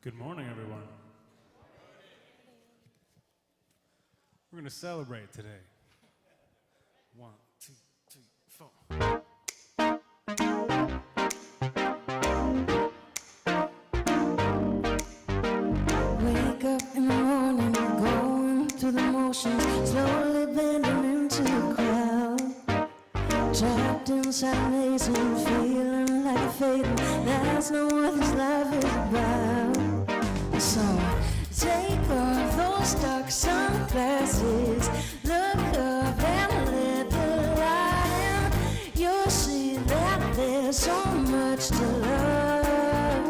Good morning, everyone. We're going to celebrate today. 1, 2, 3, 4. Wake up in the morning, going through the motions, slowly blending into the crowd. Trapped inside a maze and feeling like a fading. That's not what this life is about. So take off those dark sunglasses, look up and let the light in. You'll see that there's so much to love,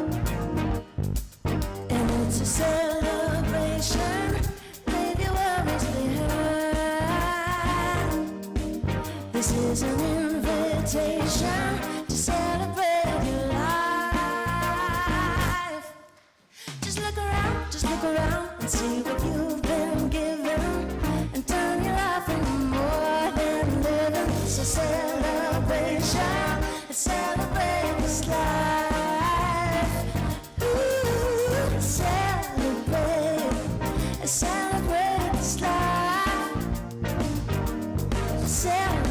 and it's a celebration. Leave your worries behind. This is an invitation to celebrate your life. Just look around and see what you've been given, and turn your life into more than living. It's a celebration, celebrate this life. Ooh, celebrate this life. Celebrate.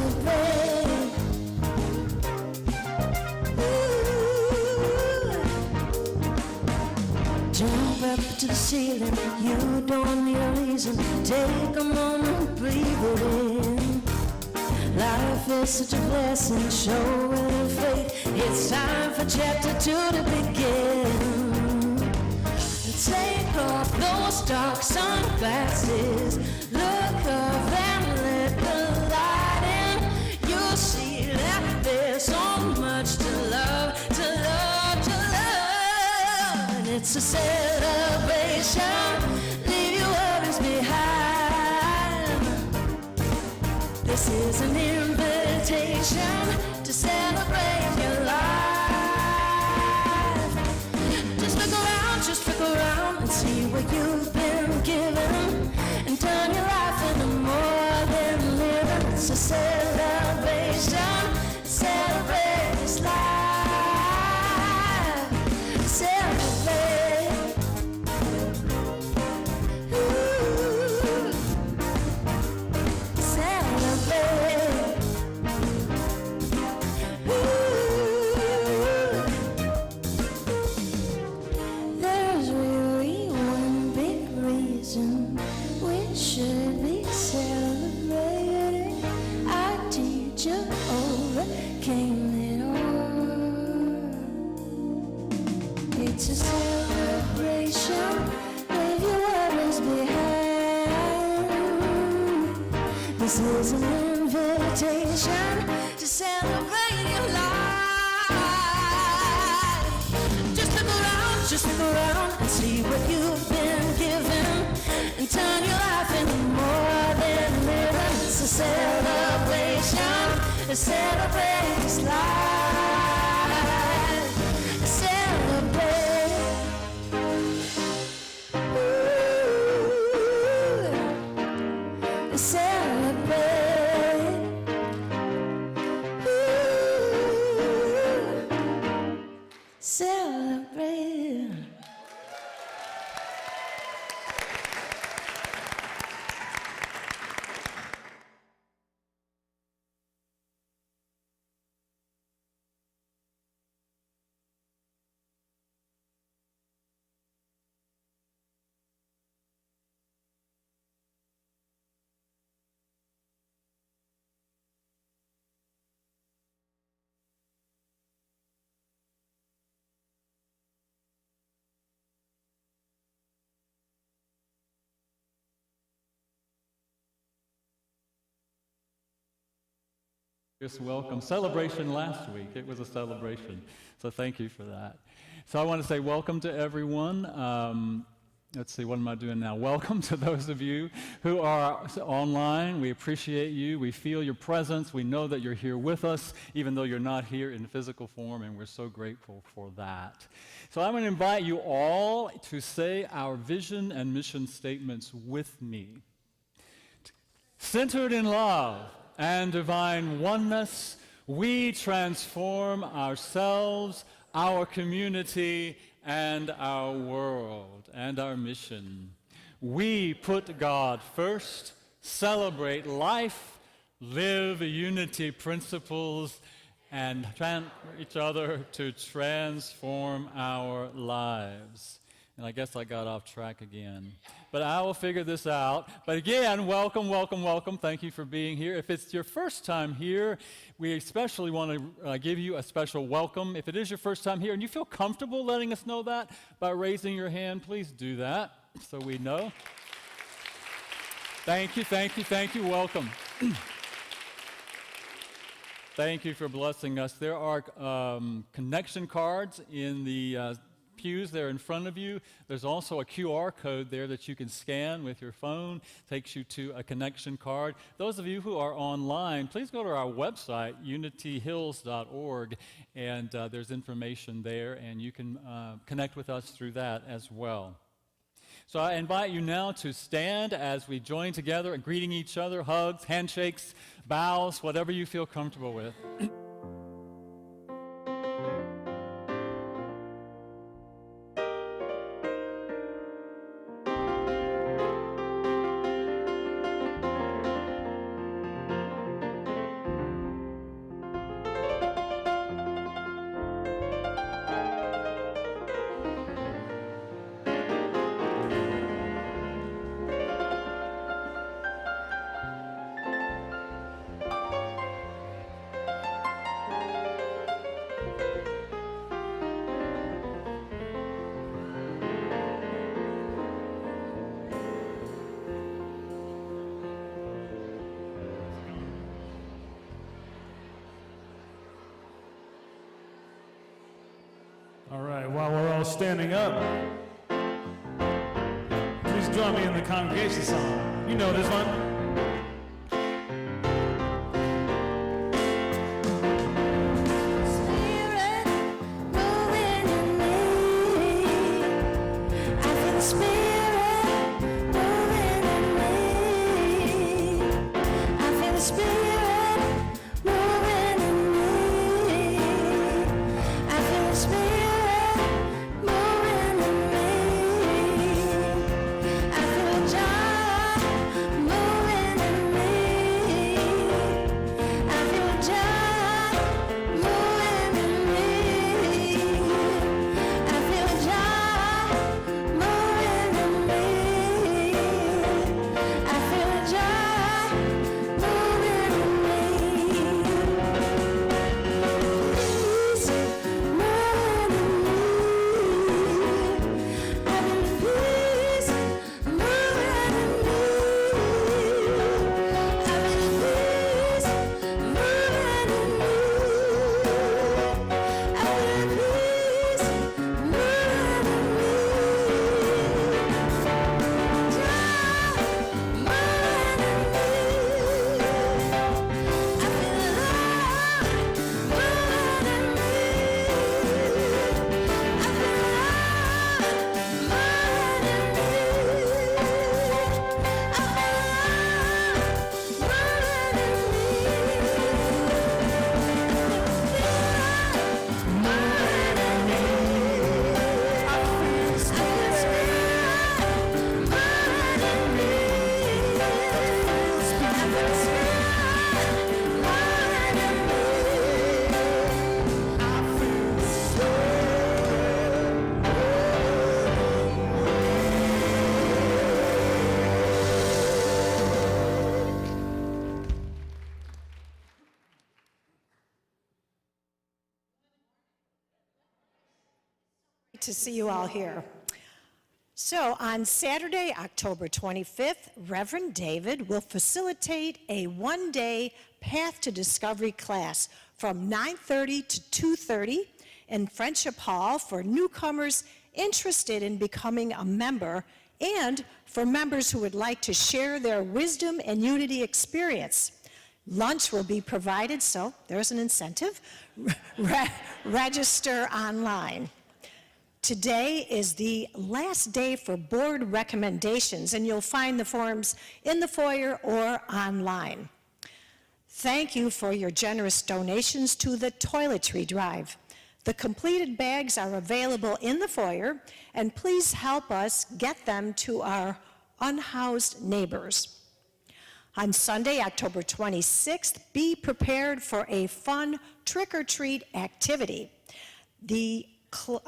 Jump up to the ceiling, you don't need a reason. Take a moment, breathe it in. Life is such a blessing, show it faith. It's time for chapter 2 to begin. Take off those dark sunglasses, look up and let the light in. You'll see that there's so much to love, to love, to love. And it's a celebration, leave your worries behind. This is an invitation to celebrate your life. Just look around and see what you've been given, and turn your life into more than living. It's a celebration, celebrate this life. Celebrate. Ooh. Celebrate. There's really one big reason we should be celebrating. Our teacher overcame it all. It's a celebration, leave your worries behind. This is an invitation to celebrate your life. Just look around and see what you've been given, and turn your life into more than living. It's a celebration, celebrate this life. Celebrate. Ooh, celebrate. Ooh, celebrate. Welcome. Celebration last week. It was a celebration. So thank you for that. So I want to say welcome to everyone. Let's see, what am I doing now? Welcome to those of you who are online. We appreciate you. We feel your presence. We know that you're here with us, even though you're not here in physical form, and we're so grateful for that. So I'm going to invite you all to say our vision and mission statements with me. Centered in love and divine oneness, we transform ourselves, our community, and our world and our mission. We put God first, celebrate life, live unity principles, and each other to transform our lives. And I guess I got off track again. But I will figure this out. But again, welcome, welcome, welcome. Thank you for being here. If it's your first time here, we especially want to give you a special welcome. If it is your first time here and you feel comfortable letting us know that by raising your hand, please do that so we know. Thank you, thank you, thank you. Welcome. Thank you for blessing us. There are connection cards in the pews there in front of you. There's also a QR code there that you can scan with your phone. Takes you to a connection card. Those of you who are online, please go to our website, unityhills.org, and there's information there, and you can connect with us through that as well. So I invite you now to stand as we join together, greeting each other, hugs, handshakes, bows, whatever you feel comfortable with. All right, while we're all standing up, please join me in the congregation song. You know this one. To see you all here. So on Saturday, October 25th, Reverend David will facilitate a one-day Path to Discovery class from 9:30 to 2:30 in Friendship Hall for newcomers interested in becoming a member and for members who would like to share their wisdom and unity experience. Lunch will be provided, so there's an incentive. Register online. Today is the last day for board recommendations, and you'll find the forms in the foyer or online. Thank you for your generous donations to the toiletry drive. The completed bags are available in the foyer, and please help us get them to our unhoused neighbors. On Sunday, October 26th, be prepared for a fun trick-or-treat activity.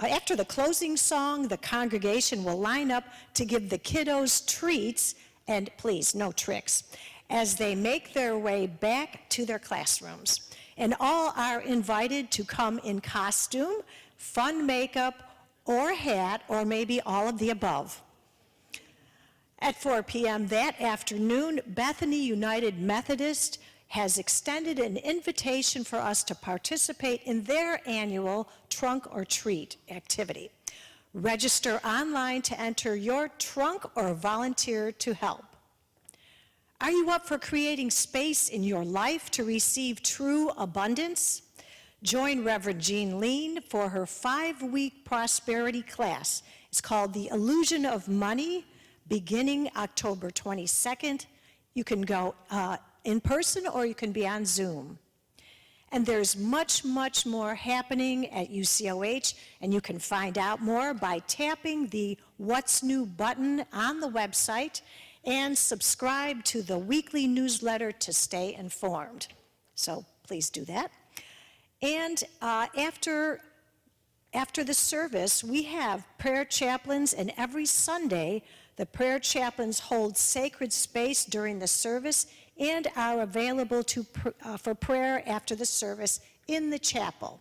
After the closing song, the congregation will line up to give the kiddos treats, and please, no tricks, as they make their way back to their classrooms. And all are invited to come in costume, fun makeup, or hat, or maybe all of the above. At 4 p.m. that afternoon, Bethany United Methodist has extended an invitation for us to participate in their annual trunk or treat activity. Register online to enter your trunk or volunteer to help. Are you up for creating space in your life to receive true abundance? Join Reverend Jean Lean for her 5-week prosperity class. It's called The Illusion of Money, beginning October 22nd. You can go in person or you can be on Zoom. And there's much, much more happening at UCOH, and you can find out more by tapping the What's New button on the website and subscribe to the weekly newsletter to stay informed. So please do that. And after the service, we have prayer chaplains, and every Sunday, the prayer chaplains hold sacred space during the service and are available for prayer after the service in the chapel.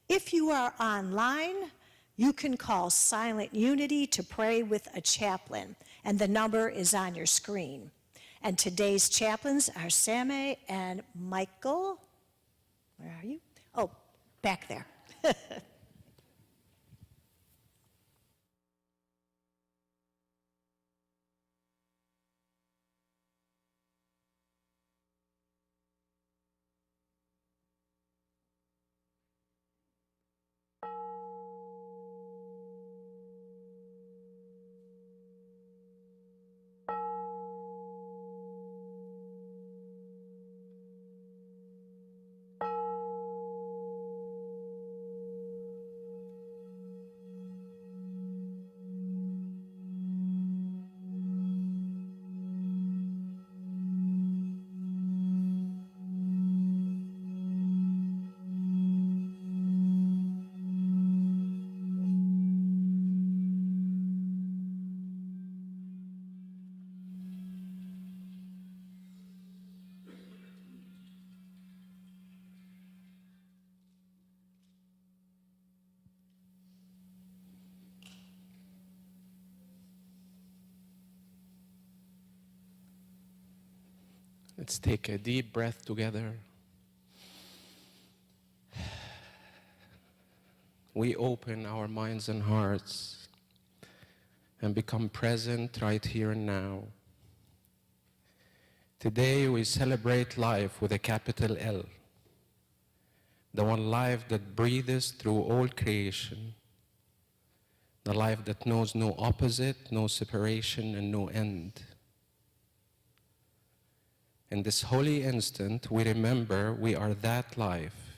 If you are online, you can call Silent Unity to pray with a chaplain, and the number is on your screen. And today's chaplains are Sammy and Michael. Where are you? Oh, back there. Let's take a deep breath together. We open our minds and hearts and become present right here and now. Today we celebrate life with a capital L, the one life that breathes through all creation, the life that knows no opposite, no separation, and no end. In this holy instant, we remember we are that life.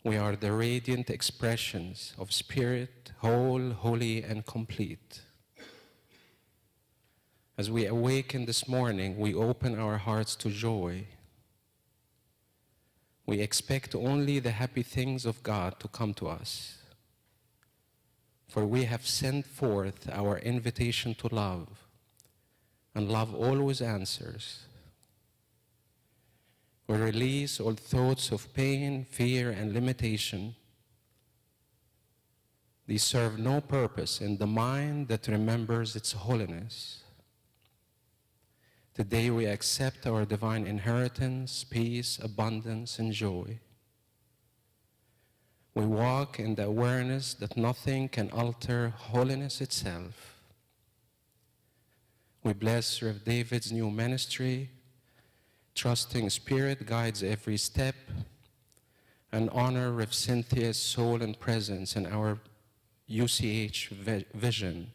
We are the radiant expressions of Spirit, whole, holy, and complete. As we awaken this morning, we open our hearts to joy. We expect only the happy things of God to come to us. For we have sent forth our invitation to love, and love always answers. We release all thoughts of pain, fear, and limitation. These serve no purpose in the mind that remembers its holiness. Today we accept our divine inheritance, peace, abundance, and joy. We walk in the awareness that nothing can alter holiness itself. We bless Rev. David's new ministry. Trusting Spirit guides every step, and honor Rev. Cynthia's soul and presence in our UCH vision.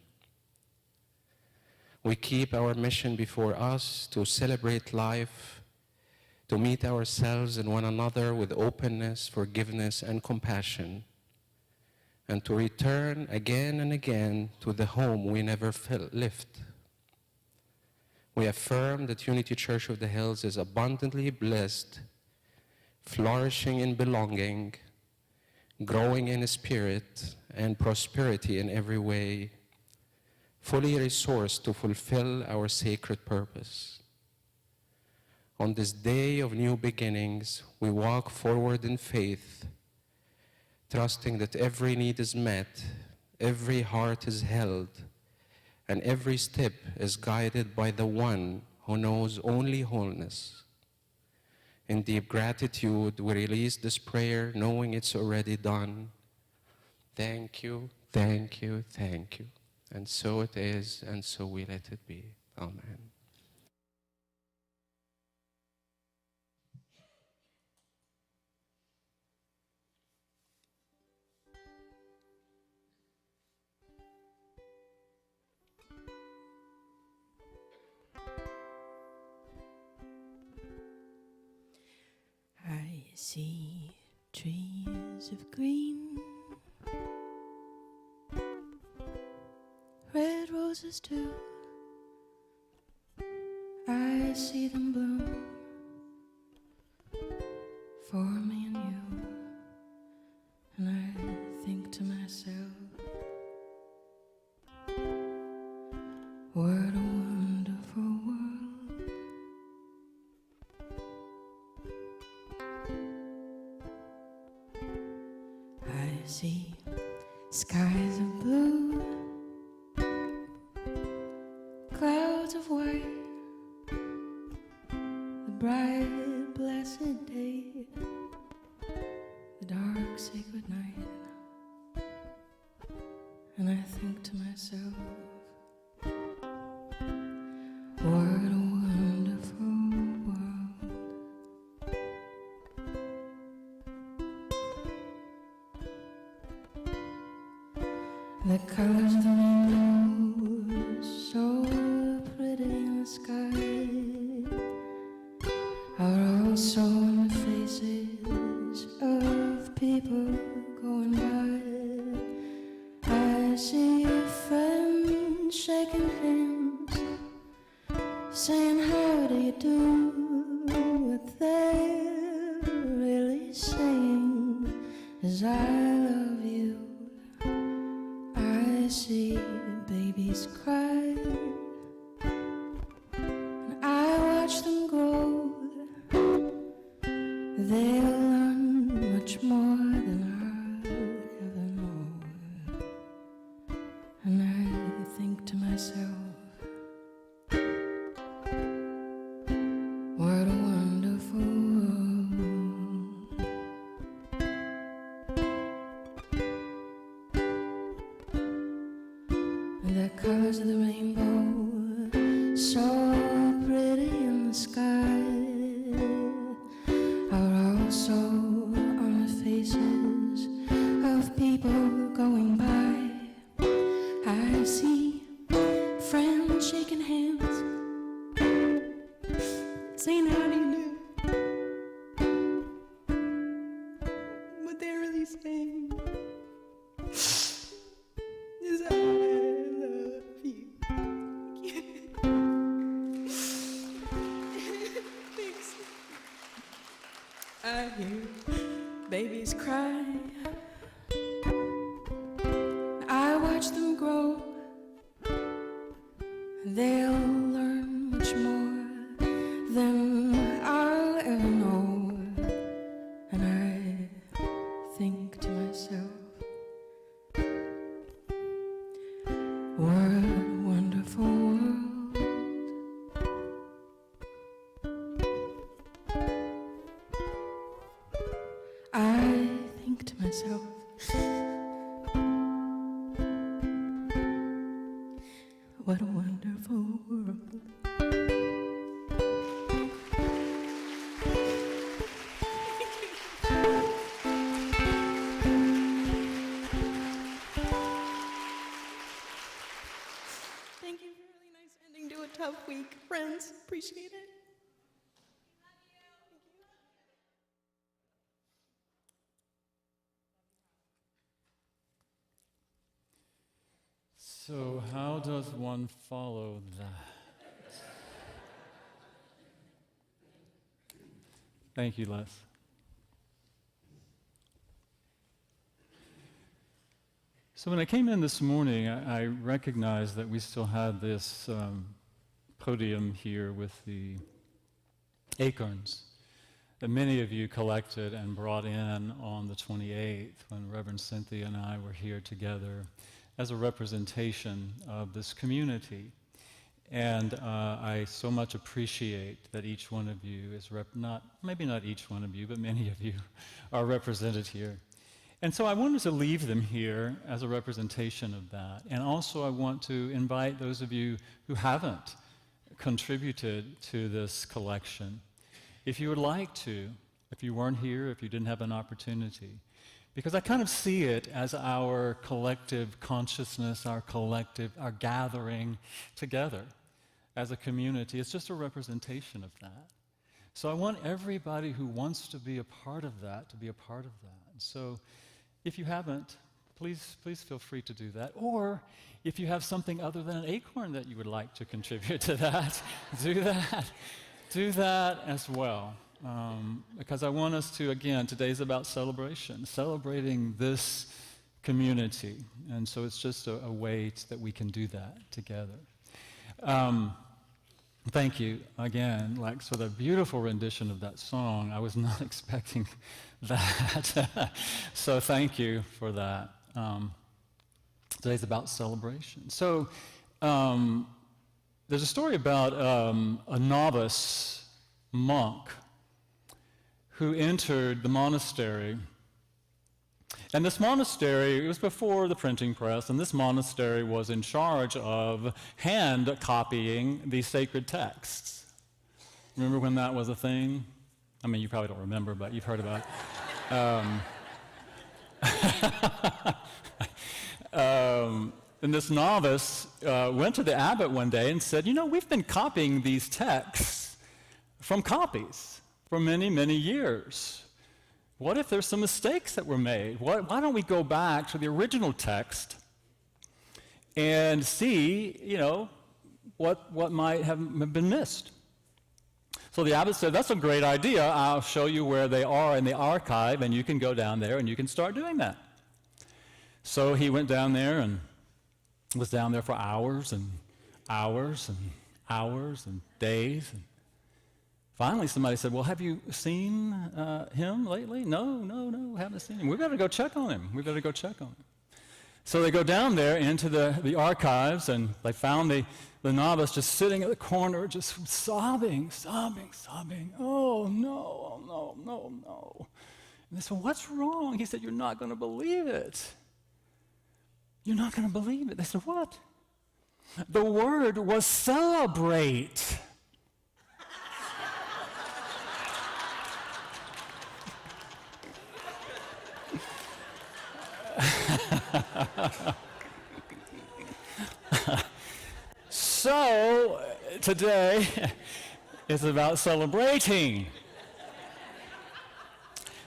We keep our mission before us to celebrate life, to meet ourselves and one another with openness, forgiveness, and compassion, and to return again and again to the home we never left. We affirm that Unity Church of the Hills is abundantly blessed, flourishing in belonging, growing in spirit and prosperity in every way, fully resourced to fulfill our sacred purpose. On this day of new beginnings, we walk forward in faith, trusting that every need is met, every heart is held, and every step is guided by the one who knows only wholeness. In deep gratitude, we release this prayer knowing it's already done. Thank you, thank you, thank you. And so it is, and so we let it be. Amen. I see trees of green, red roses too. I see them bloom for me and you, and I think to myself, what a wonderful world. I see skies of blue, clouds of white, the bright blessed day, the dark sacred night, and I think to myself, what a wonderful world. The colors of the rainbow, so pretty in the sky, are also on the faces of people going by. I see friends shaking hands, saying how do you do. What they're really saying is I love you. I see babies cry, and I watch them grow. They'll learn much more than I'll ever know. And I think to myself, what a wonderful world. And the colors of the rainbow, so pretty in the sky, are also on the faces of people going by. I see friends shaking hands, saying how do you do. What they're really saying is I love you. Thanks. I hear babies cry, I watch them grow. They'll learn much more than I'll ever know. And I think to myself, what a wonderful world. I think to myself, what a wonderful world. Thank you for a really nice ending to a tough week. Friends, appreciate it. So how does one follow that? Thank you, Les. So when I came in this morning, I recognized that we still had this podium here with the acorns that many of you collected and brought in on the 28th when Reverend Cynthia and I were here together as a representation of this community. And I so much appreciate that each one of you is, maybe not each one of you, but many of you are represented here. And so I wanted to leave them here as a representation of that. And also I want to invite those of you who haven't contributed to this collection, if you would like to, if you weren't here, if you didn't have an opportunity, because I kind of see it as our collective consciousness, our gathering together as a community. It's just a representation of that. So I want everybody who wants to be a part of that to be a part of that. And so if you haven't, please feel free to do that. Or if you have something other than an acorn that you would like to contribute to that, do that. Do that as well. Because I want us to, again, today's about celebration, celebrating this community. And so it's just a way that we can do that together. Thank you again, for the beautiful rendition of that song. I was not expecting that. So thank you for that. Today's about celebration. So there's a story about a novice monk who entered the monastery. And this monastery, it was before the printing press, and this monastery was in charge of hand copying the sacred texts. Remember when that was a thing? I mean, you probably don't remember, but you've heard about it. And this novice went to the abbot one day and said, we've been copying these texts from copies for many, many years. What if there's some mistakes that were made? Why don't we go back to the original text and see, what might have been missed? So the abbot said, that's a great idea. I'll show you where they are in the archive, and you can go down there and you can start doing that. So he went down there and was down there for hours and hours and hours and days. And finally somebody said, well, have you seen him lately? No, haven't seen him. We better go check on him. So they go down there into the archives, and they found the novice just sitting at the corner, just sobbing. Oh, no. And they said, what's wrong? He said, you're not going to believe it. You're not going to believe it. They said, what? The word was celebrate. So today is about celebrating.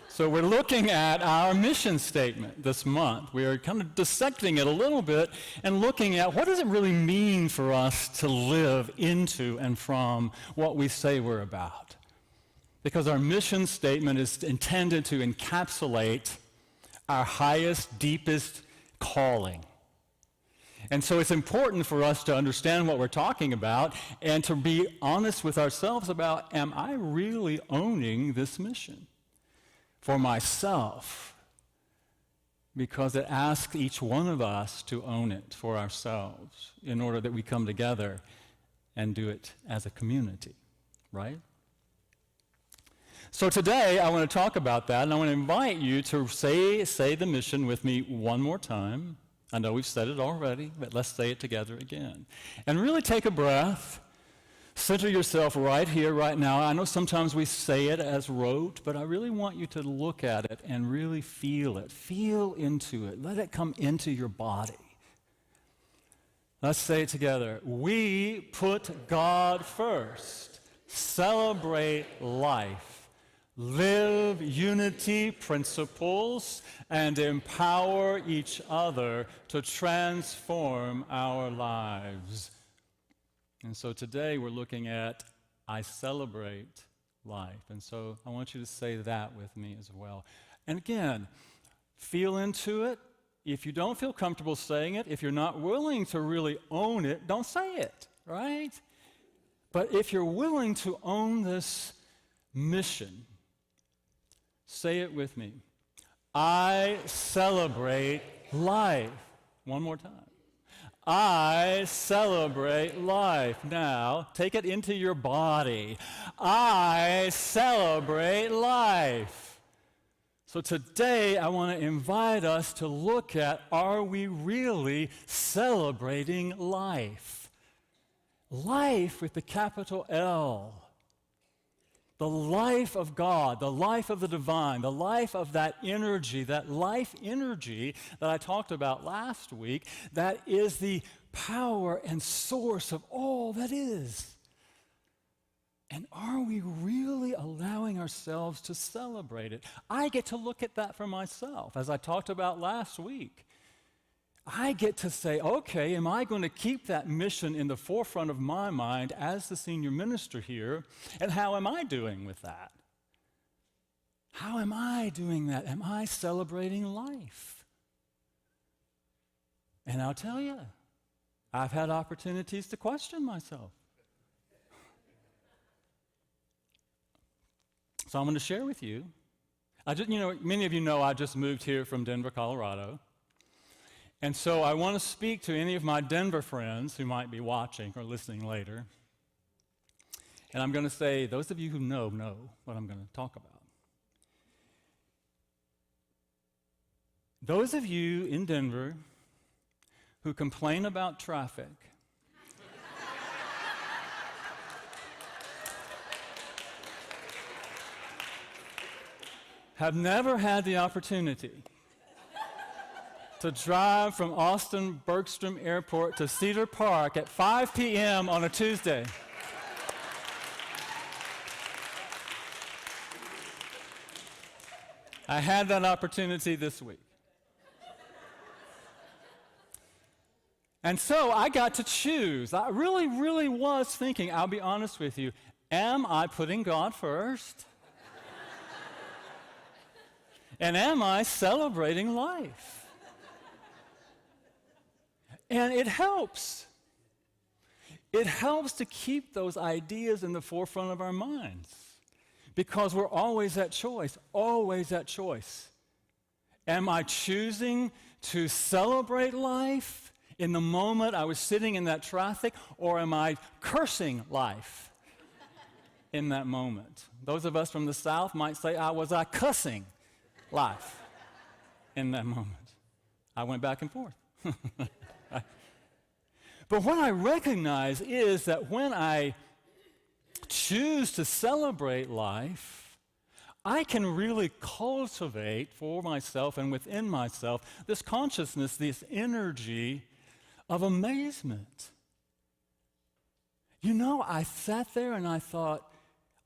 So we're looking at our mission statement this month. We are kind of dissecting it a little bit and looking at what does it really mean for us to live into and from what we say we're about. Because our mission statement is intended to encapsulate our highest, deepest calling. And so it's important for us to understand what we're talking about and to be honest with ourselves about, am I really owning this mission for myself? Because it asks each one of us to own it for ourselves in order that we come together and do it as a community, right? So today I want to talk about that, and I want to invite you to say the mission with me one more time. I know we've said it already, but let's say it together again. And really take a breath. Center yourself right here, right now. I know sometimes we say it as rote, but I really want you to look at it and really feel it. Feel into it. Let it come into your body. Let's say it together. We put God first. Celebrate life. live unity principles, and empower each other to transform our lives. And so today we're looking at I celebrate life. And so I want you to say that with me as well. And again, feel into it. If you don't feel comfortable saying it, if you're not willing to really own it, don't say it, right? But if you're willing to own this mission, say it with me. I celebrate life. One more time. I celebrate life. Now, take it into your body. I celebrate life. So today, I want to invite us to look at, are we really celebrating life? Life with the capital L. The life of God, the life of the divine, the life of that energy, that life energy that I talked about last week, that is the power and source of all that is. And are we really allowing ourselves to celebrate it? I get to look at that for myself, as I talked about last week. I get to say, okay, am I going to keep that mission in the forefront of my mind as the senior minister here? And how am I doing with that? How am I doing that? Am I celebrating life? And I'll tell you, I've had opportunities to question myself. So I'm going to share with you. Many of you know I just moved here from Denver, Colorado. And so I want to speak to any of my Denver friends who might be watching or listening later. And I'm going to say, those of you who know what I'm going to talk about. Those of you in Denver who complain about traffic, have never had the opportunity to drive from Austin Bergstrom Airport to Cedar Park at 5 p.m. on a Tuesday. I had that opportunity this week. And so I got to choose. I really was thinking, I'll be honest with you, am I putting God first? And am I celebrating life? And it helps. It helps to keep those ideas in the forefront of our minds because we're always at choice, always at choice. Am I choosing to celebrate life in the moment I was sitting in that traffic, or am I cursing life in that moment? Those of us from the South might say, was I cussing life in that moment? I went back and forth. But what I recognize is that when I choose to celebrate life, I can really cultivate for myself and within myself this consciousness, this energy of amazement. I sat there and I thought,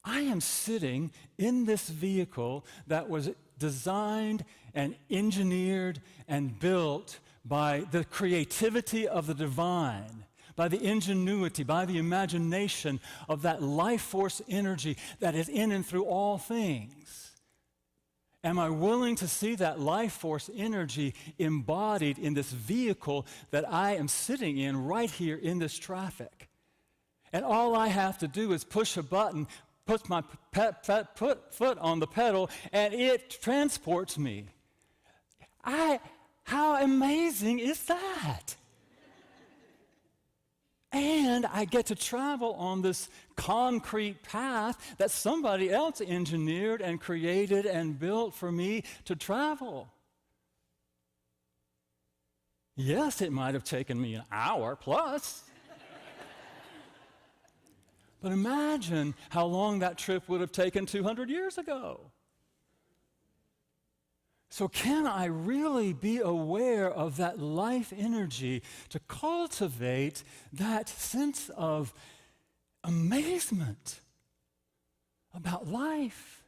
I am sitting in this vehicle that was designed and engineered and built by the creativity of the divine, by the ingenuity, by the imagination of that life force energy that is in and through all things. Am I willing to see that life force energy embodied in this vehicle that I am sitting in right here in this traffic? And all I have to do is push a button, put my foot on the pedal, and it transports me. How amazing is that? And I get to travel on this concrete path that somebody else engineered and created and built for me to travel. Yes, it might have taken me an hour plus. But imagine how long that trip would have taken 200 years ago. So can I really be aware of that life energy to cultivate that sense of amazement about life?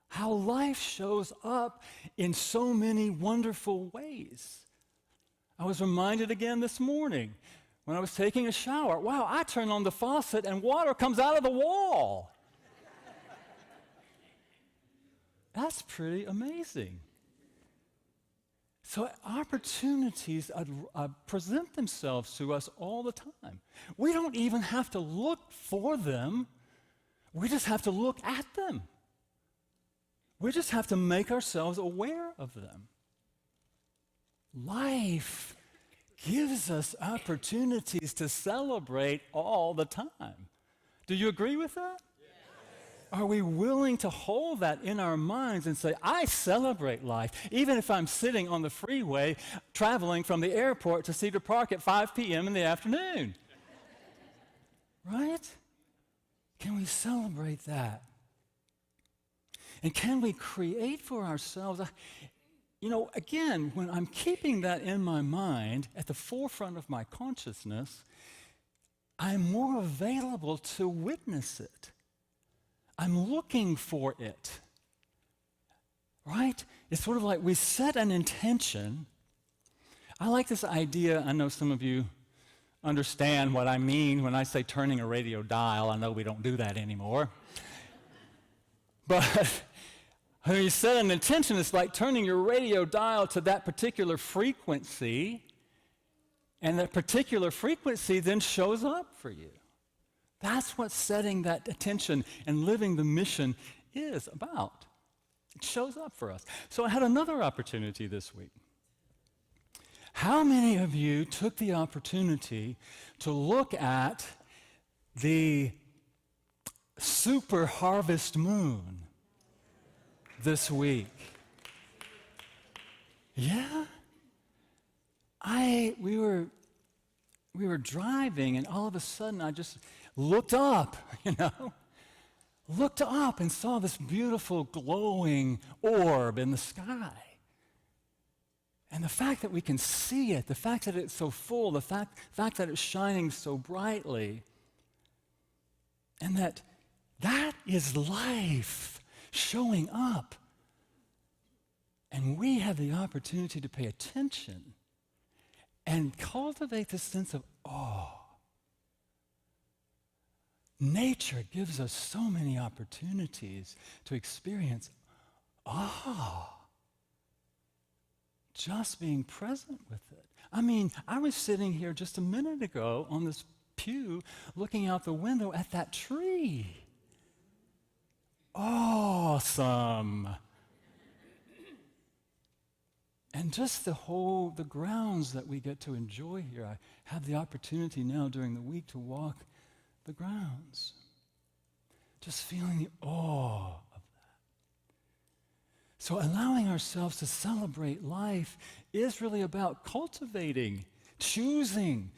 how life shows up in so many wonderful ways. I was reminded again this morning when I was taking a shower. Wow, I turn on the faucet and water comes out of the wall. That's pretty amazing. So opportunities present themselves to us all the time. We don't even have to look for them. We just have to look at them. We just have to make ourselves aware of them. Life gives us opportunities to celebrate all the time. Do you agree with that? Are we willing to hold that in our minds and say, I celebrate life, even if I'm sitting on the freeway traveling from the airport to Cedar Park at 5 p.m. in the afternoon? Right? Can we celebrate that? And can we create for ourselves? Again, when I'm keeping that in my mind at the forefront of my consciousness, I'm more available to witness it. I'm looking for it, right? It's sort of like we set an intention. I like this idea. I know some of you understand what I mean when I say turning a radio dial. I know we don't do that anymore. But when you set an intention, it's like turning your radio dial to that particular frequency, and that particular frequency then shows up for you. That's what setting that attention and living the mission is about. It shows up for us. So I had another opportunity this week. How many of you took the opportunity to look at the super harvest moon this week? Yeah? We were driving, and all of a sudden I just looked up, looked up and saw this beautiful glowing orb in the sky. And the fact that we can see it, the fact that it's so full, the fact that it's shining so brightly, and that is life showing up. And we have the opportunity to pay attention and cultivate this sense of awe. Nature gives us so many opportunities to experience awe. Just being present with it. I mean, I was sitting here just a minute ago on this pew looking out the window at that tree. Awesome. And just the grounds that we get to enjoy here. I have the opportunity now during the week to walk the grounds. Just feeling the awe of that. So allowing ourselves to celebrate life is really about cultivating, choosing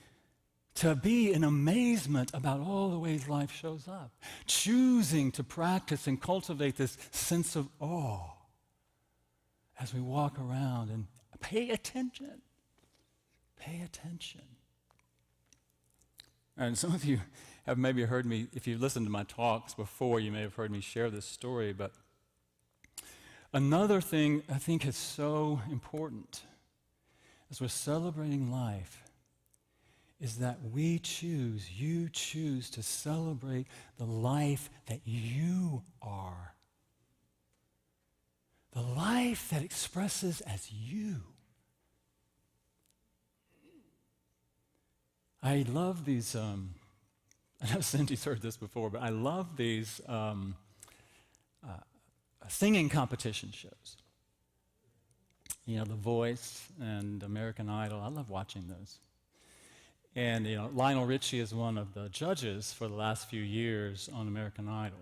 to be in amazement about all the ways life shows up. Choosing to practice and cultivate this sense of awe as we walk around and pay attention. Pay attention. And some of you have maybe heard me, if you've listened to my talks before, you may have heard me share this story, but another thing I think is so important as we're celebrating life is that you choose to celebrate the life that you are. The life that expresses as you. I love these, I know Cindy's heard this before, but I love these singing competition shows. The Voice and American Idol. I love watching those. And, Lionel Richie is one of the judges for the last few years on American Idol.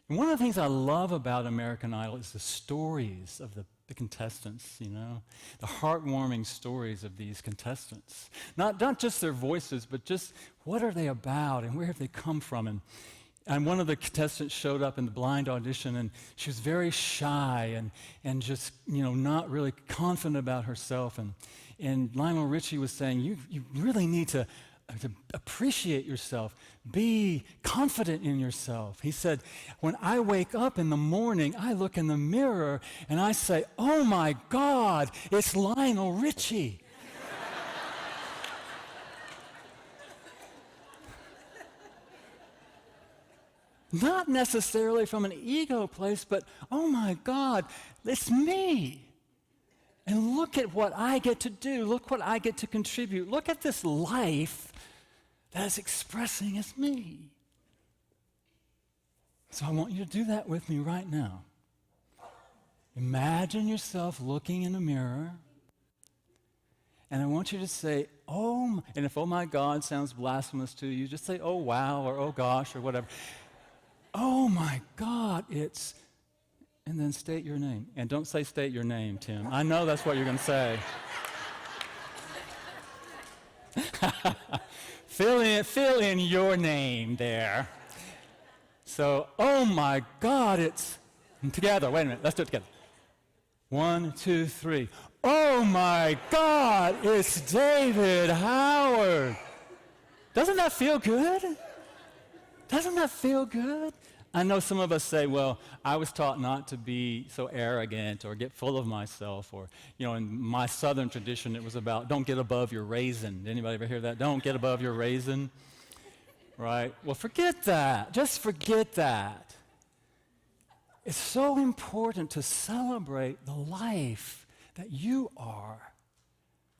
And one of the things I love about American Idol is the stories of the contestants, the heartwarming stories of these contestants. Not just their voices, but just what are they about and where have they come from? And one of the contestants showed up in the blind audition, and she was very shy and just, not really confident about herself. And Lionel Richie was saying, you really need to to appreciate yourself. Be confident in yourself. He said, when I wake up in the morning, I look in the mirror and I say, oh my God, it's Lionel Richie. Not necessarily from an ego place, but oh my God, it's me. And look at what I get to do. Look what I get to contribute. Look at this life that is expressing as me. So I want you to do that with me right now. Imagine yourself looking in a mirror, and I want you to say, and if oh my God sounds blasphemous to you, just say, oh wow, or oh gosh, or whatever. Oh my God, and then state your name. And don't say state your name, Tim. I know that's what you're going to say. Fill in your name there. So, oh my God, together. Wait a minute, let's do it together. 1, 2, 3. Oh my God, it's David Howard. Doesn't that feel good? Doesn't that feel good? I know some of us say, well, I was taught not to be so arrogant or get full of myself, or, in my Southern tradition, it was about don't get above your raisin. Did anybody ever hear that? Don't get above your raisin, right? Well, forget that. Just forget that. It's so important to celebrate the life that you are,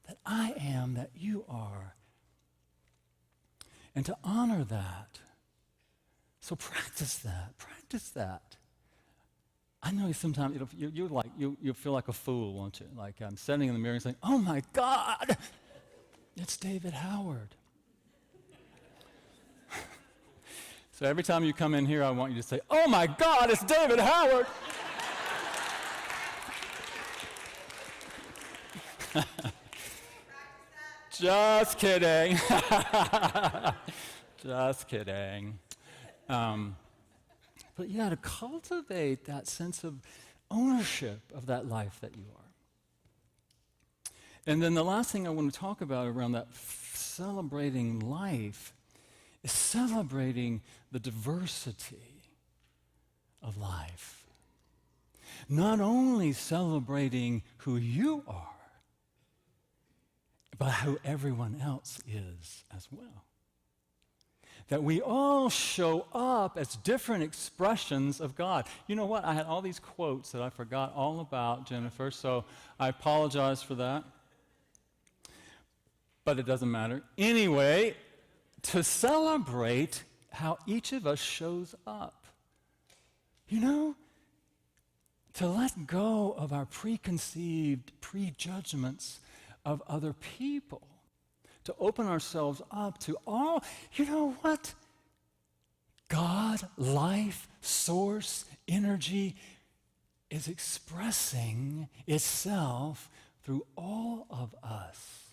that I am, that you are, and to honor that. So practice that. I know sometimes you'll feel like a fool, won't you? Like I'm standing in the mirror and saying, oh my God, it's David Howard. So every time you come in here, I want you to say, oh my God, it's David Howard. Just kidding. Just kidding. But you got to cultivate that sense of ownership of that life that you are. And then the last thing I want to talk about around that celebrating life is celebrating the diversity of life. Not only celebrating who you are, but who everyone else is as well. That we all show up as different expressions of God. You know what? I had all these quotes that I forgot all about, Jennifer, so I apologize for that. But it doesn't matter. Anyway, to celebrate how each of us shows up. To let go of our preconceived prejudgments of other people. To open ourselves up to all, what? God, life, source, energy is expressing itself through all of us.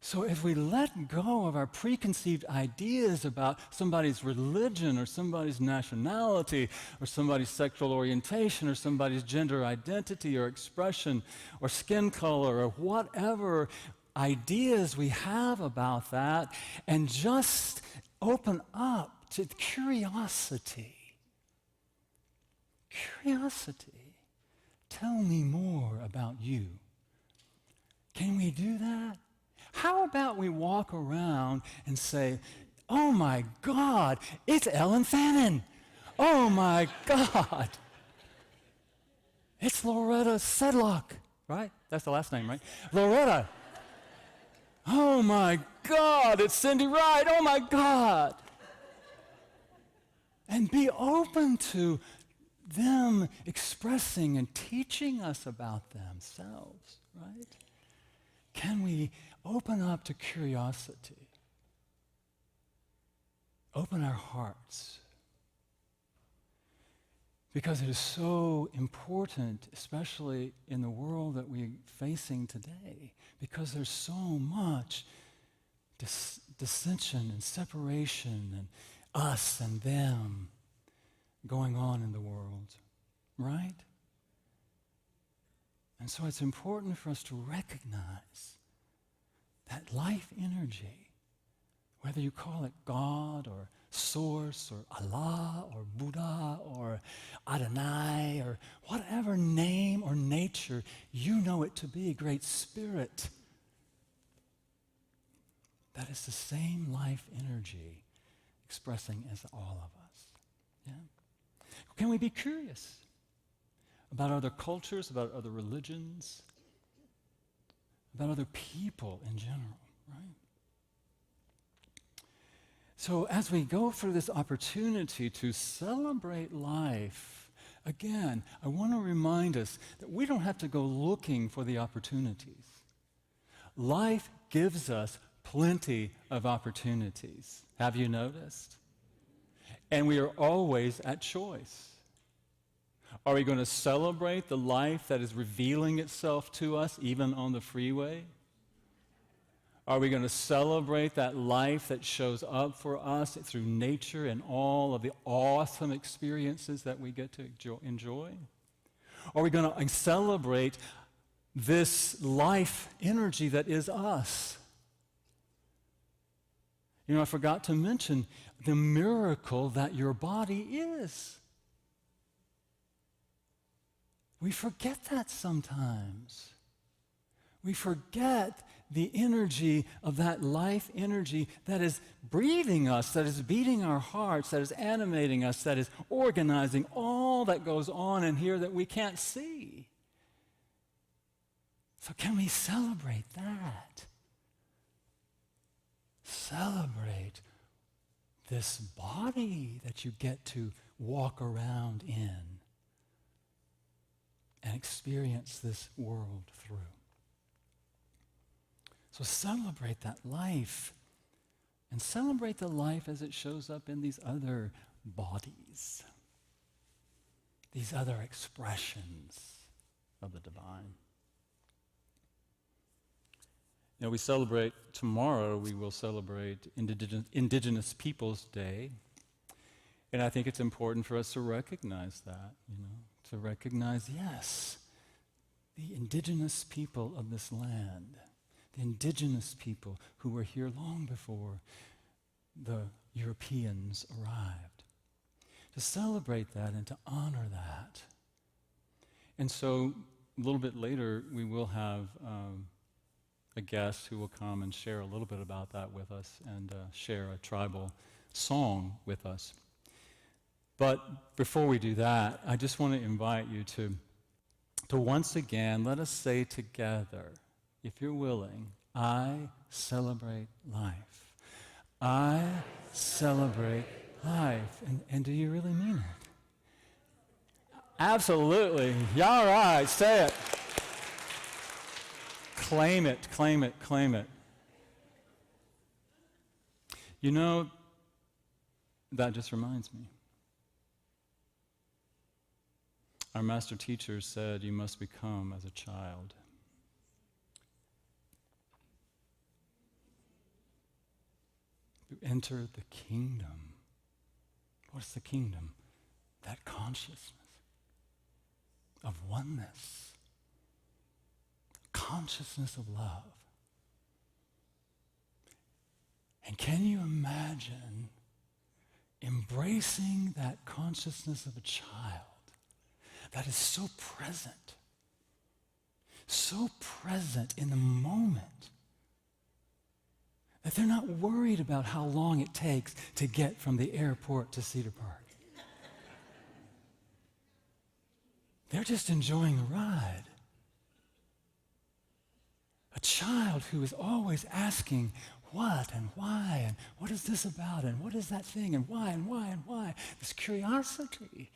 So if we let go of our preconceived ideas about somebody's religion or somebody's nationality or somebody's sexual orientation or somebody's gender identity or expression or skin color or whatever ideas we have about that, and just open up to curiosity. Curiosity. Tell me more about you. Can we do that? How about we walk around and say, oh my God, it's Ellen Fannin. Oh my God. It's Loretta Sedlock, right? That's the last name, right? Loretta. Oh my God, it's Cindy Wright. Oh my God. And be open to them expressing and teaching us about themselves, right? Can we open up to curiosity? Open our hearts. Because it is so important, especially in the world that we're facing today, because there's so much dissension and separation and us and them going on in the world, right? And so it's important for us to recognize that life energy, whether you call it God or Source or Allah or Buddha or Adonai or whatever name or nature you know it to be, Great Spirit, that is the same life energy expressing as all of us. Yeah? Can we be curious about other cultures, about other religions, about other people in general, right? So as we go through this opportunity to celebrate life, again, I want to remind us that we don't have to go looking for the opportunities. Life gives us plenty of opportunities. Have you noticed? And we are always at choice. Are we going to celebrate the life that is revealing itself to us even on the freeway? Are we going to celebrate that life that shows up for us through nature and all of the awesome experiences that we get to enjoy? Are we going to celebrate this life energy that is us? You know, I forgot to mention the miracle that your body is. We forget that sometimes. We forget the energy of that life energy that is breathing us, that is beating our hearts, that is animating us, that is organizing all that goes on in here that we can't see. So can we celebrate that? Celebrate this body that you get to walk around in and experience this world through. So celebrate that life, and celebrate the life as it shows up in these other bodies, these other expressions of the divine. You know, we celebrate tomorrow, we will celebrate Indigenous Peoples Day, and I think it's important for us to recognize that, you know, to recognize, yes, the indigenous people of this land, the indigenous people who were here long before the Europeans arrived. To celebrate that and to honor that. And so a little bit later, we will have a guest who will come and share a little bit about that with us and share a tribal song with us. But before we do that, I just want to invite you to once again, let us say together, if you're willing, I celebrate life. I celebrate life. And do you really mean it? Absolutely. Yeah, all right, say it. Claim it, claim it, claim it. You know, that just reminds me. Our master teacher said, you must become as a child. To enter the kingdom. What's the kingdom? That consciousness of oneness. Consciousness of love. And can you imagine embracing that consciousness of a child that is so present in the moment, that they're not worried about how long it takes to get from the airport to Cedar Park. They're just enjoying the ride. A child who is always asking what and why and what is this about and what is that thing and why and why and why. This curiosity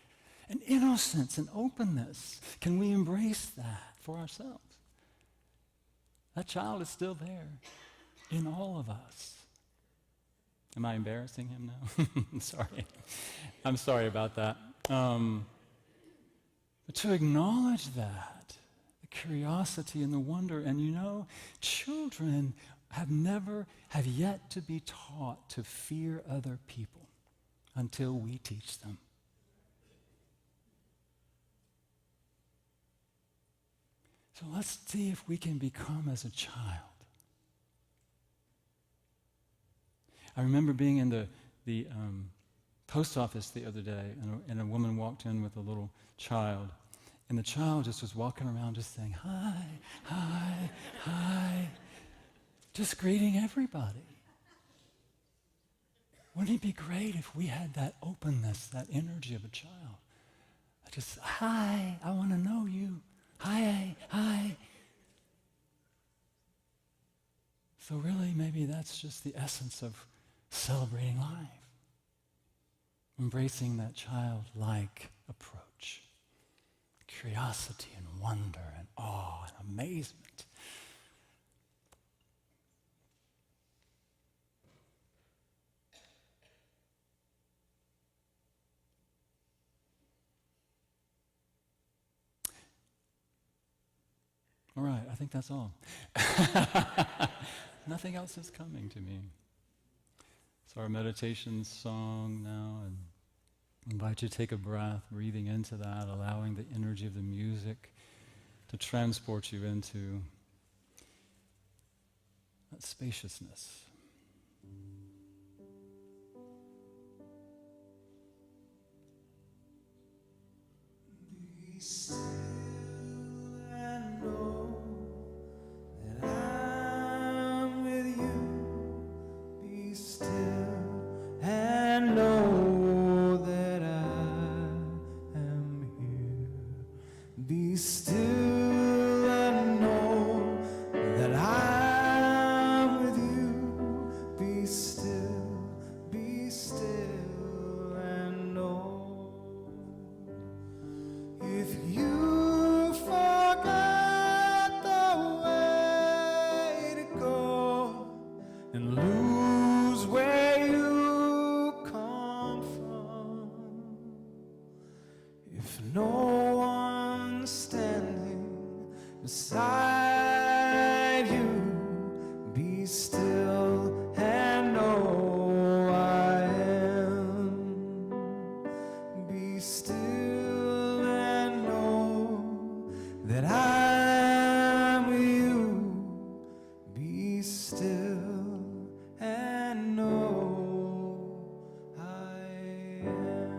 and innocence and openness. Can we embrace that for ourselves? That child is still there in all of us. Am I embarrassing him now? I'm sorry. I'm sorry about that. But to acknowledge that, the curiosity and the wonder, and you know, children have yet to be taught to fear other people until we teach them. So let's see if we can become as a child. I remember being in the post office the other day, and a woman walked in with a little child, and the child just was walking around just saying, hi, hi, hi, just greeting everybody. Wouldn't it be great if we had that openness, that energy of a child? I just, hi, I want to know you. Hi, hi. So really, maybe that's just the essence of celebrating life. Embracing that childlike approach. Curiosity and wonder and awe and amazement. All right, I think that's all. Nothing else is coming to me. So our meditation song now, and I invite you to take a breath, breathing into that, allowing the energy of the music to transport you into that spaciousness. Be still and know that I'm with you. Be still and know that I am here. Be still and know that I'm with you. Be still and know. If you forgot the way to go and lose where you come from, if no one's standing beside you, be still and know I am. Be still and know that I'm with you. Be still and know I am.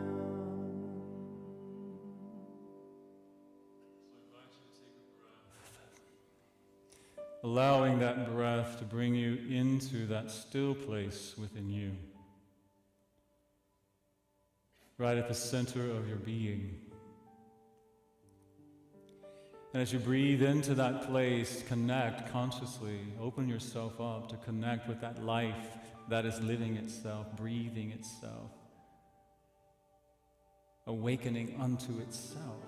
Allowing that breath to bring you into that still place within you. Right at the center of your being. And as you breathe into that place, connect consciously, open yourself up to connect with that life that is living itself, breathing itself, awakening unto itself,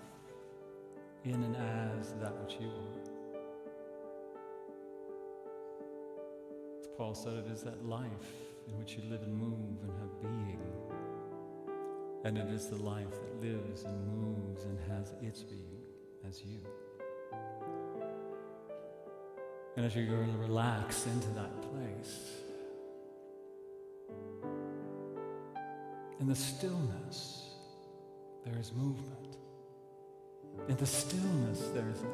in and as that which you are. As Paul said, it is that life in which you live and move and have being. And it is the life that lives and moves and has its being as you. And as you go and relax into that place, in the stillness, there is movement. In the stillness, there is life.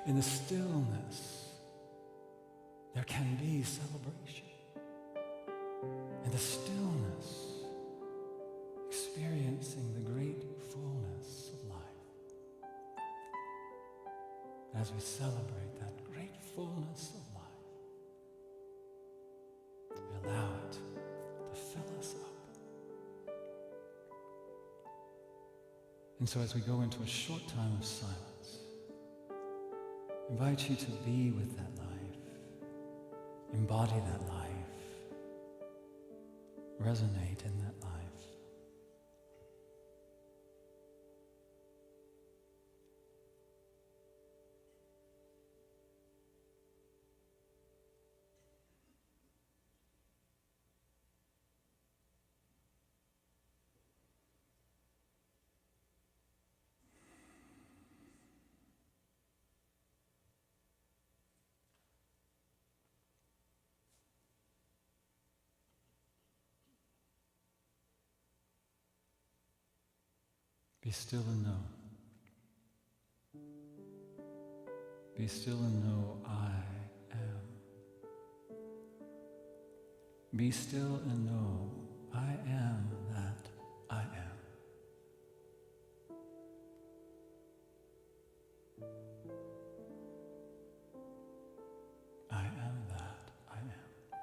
In the stillness, there can be celebration. In the stillness, experiencing the great fullness of life. As we celebrate that great fullness of life, we allow it to fill us up. And so as we go into a short time of silence, I invite you to be with that life, embody that life, resonate in that life. Be still and know. Be still and know I am. Be still and know I am that I am. I am that I am.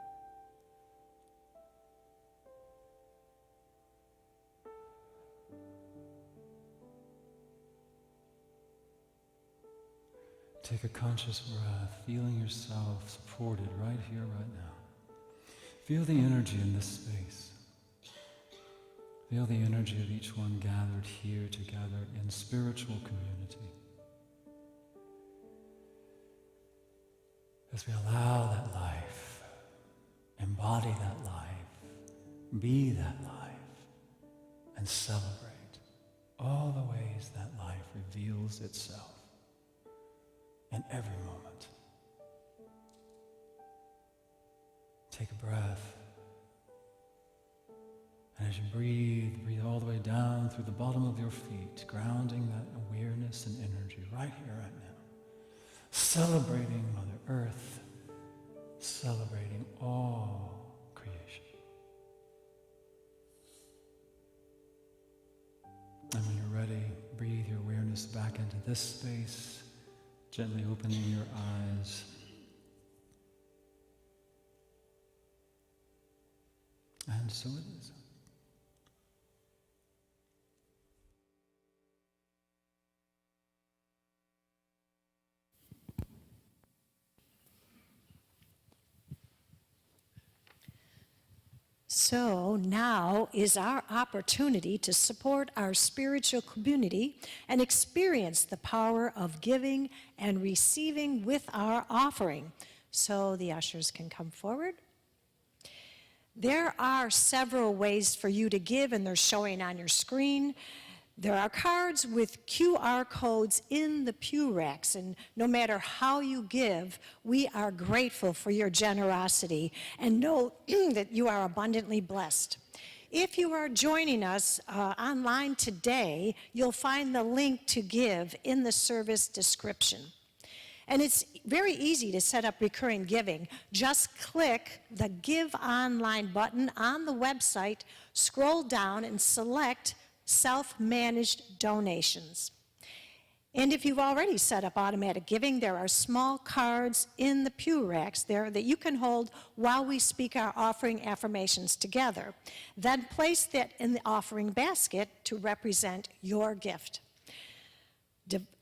Take a conscious breath, feeling yourself supported right here, right now. Feel the energy in this space. Feel the energy of each one gathered here together in spiritual community. As we allow that life, embody that life, be that life, and celebrate all the ways that life reveals itself in every moment. Take a breath. And as you breathe, breathe all the way down through the bottom of your feet, grounding that awareness and energy right here, right now. Celebrating Mother Earth, celebrating all creation. And when you're ready, breathe your awareness back into this space, gently opening your eyes. And so it is. So now is our opportunity to support our spiritual community and experience the power of giving and receiving with our offering. So the ushers can come forward. There are several ways for you to give, and they're showing on your screen. There are cards with QR codes in the pew racks, and no matter how you give, we are grateful for your generosity and know that you are abundantly blessed. If you are joining us online today, you'll find the link to give in the service description. And it's very easy to set up recurring giving. Just click the Give Online button on the website, scroll down, and select Self-Managed Donations. And if you've already set up automatic giving, there are small cards in the pew racks there that you can hold while we speak our offering affirmations together. Then place that in the offering basket to represent your gift.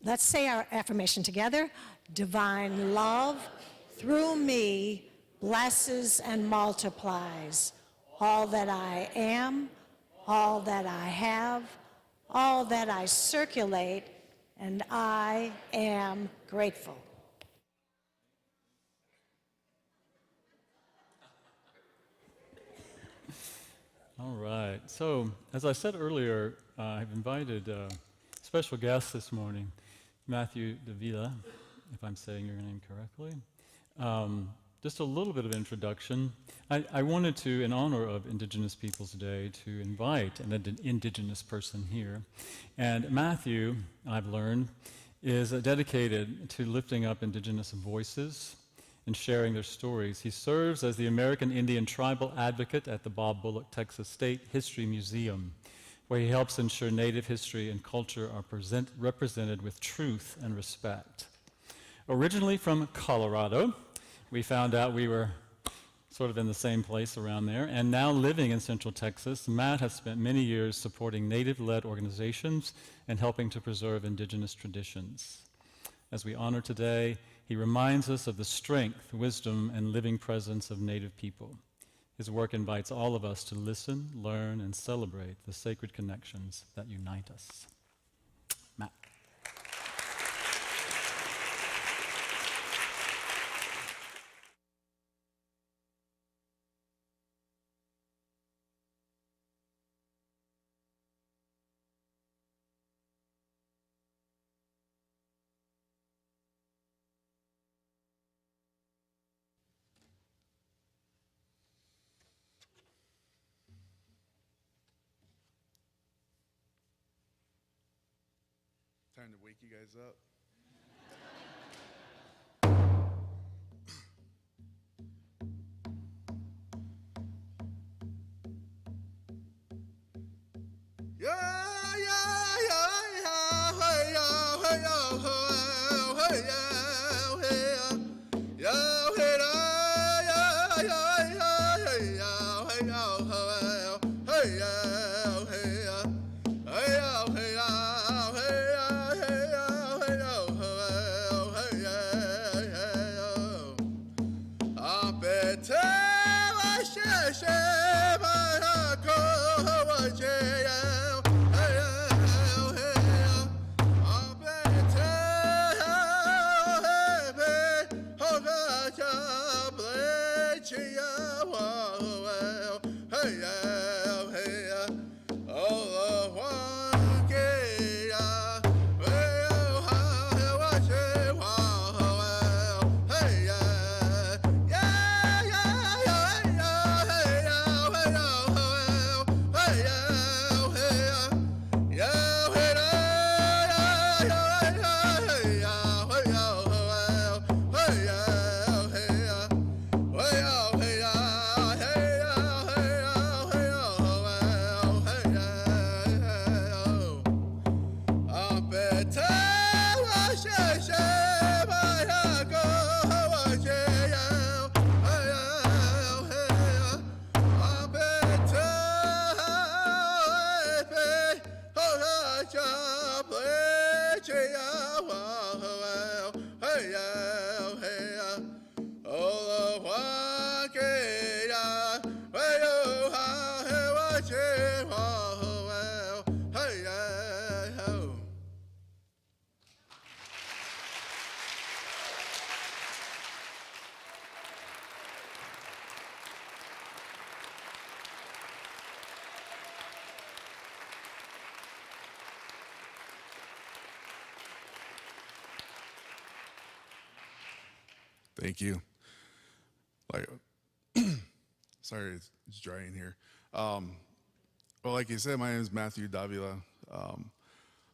Let's say our affirmation together. Divine love through me blesses and multiplies all that I am, all that I have, all that I circulate, and I am grateful. All right. So, as I said earlier, I've invited a special guest this morning, Matthew Davila, if I'm saying your name correctly. Just a little bit of introduction. I wanted to, in honor of Indigenous Peoples Day, to invite an Indigenous person here. And Matthew, I've learned, is dedicated to lifting up Indigenous voices and sharing their stories. He serves as the American Indian Tribal Advocate at the Bob Bullock Texas State History Museum, where he helps ensure Native history and culture are represented with truth and respect. Originally from Colorado, we found out we were sort of in the same place around there, and now living in Central Texas, Matt has spent many years supporting Native-led organizations and helping to preserve Indigenous traditions. As we honor today, he reminds us of the strength, wisdom, and living presence of Native people. His work invites all of us to listen, learn, and celebrate the sacred connections that unite us. Matt. Time to wake you guys up. Thank you. Like, sorry, it's dry in here. Well, like you said, my name is Matthew Davila.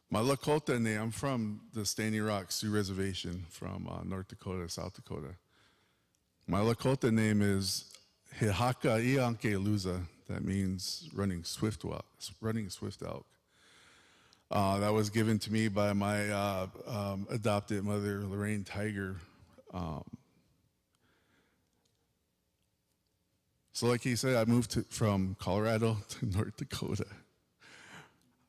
My Lakota name, I'm from the Standing Rock Sioux Reservation from North Dakota, South Dakota. My Lakota name is Hihaka Ianke Luza. That means running swift elk. That was given to me by my adopted mother, Lorraine Tiger. So like he said, I moved from Colorado to North Dakota.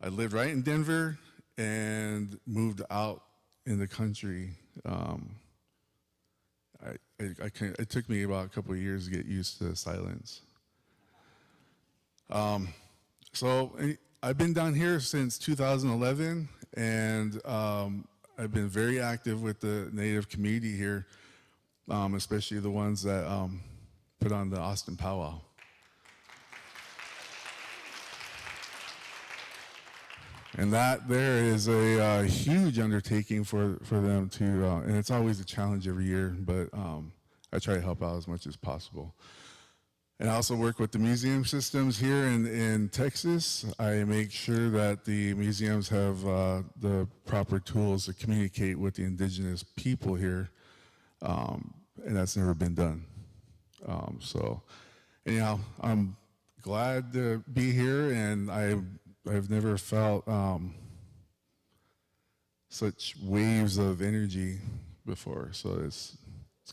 I lived right in Denver and moved out in the country. It took me about a couple of years to get used to silence. So I've been down here since 2011, and I've been very active with the Native community here, especially the ones that put on the Austin Powwow. And that there is a huge undertaking for them to, and it's always a challenge every year, but I try to help out as much as possible. And I also work with the museum systems here in Texas. I make sure that the museums have the proper tools to communicate with the indigenous people here, and that's never been done. So anyhow, I'm glad to be here, and I've never felt such waves of energy before, so it's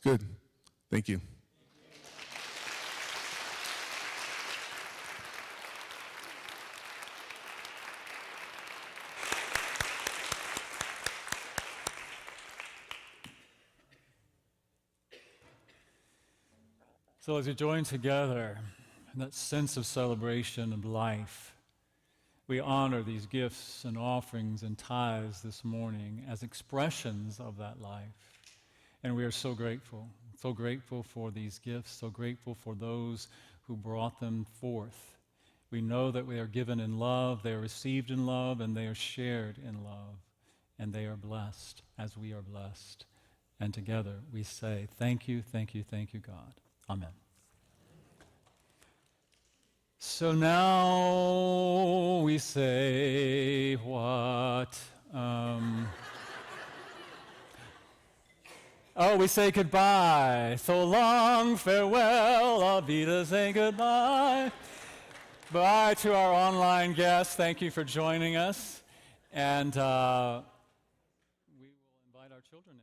good. Thank you. So as we join together in that sense of celebration of life, we honor these gifts and offerings and tithes this morning as expressions of that life. And we are so grateful for these gifts, so grateful for those who brought them forth. We know that we are given in love, they are received in love, and they are shared in love, and they are blessed as we are blessed. And together we say, thank you, thank you, thank you, God. Amen. So now we say what? We say goodbye. So long, farewell, auf Wiedersehen, goodbye. Bye to our online guests. Thank you for joining us. And we will invite our children in.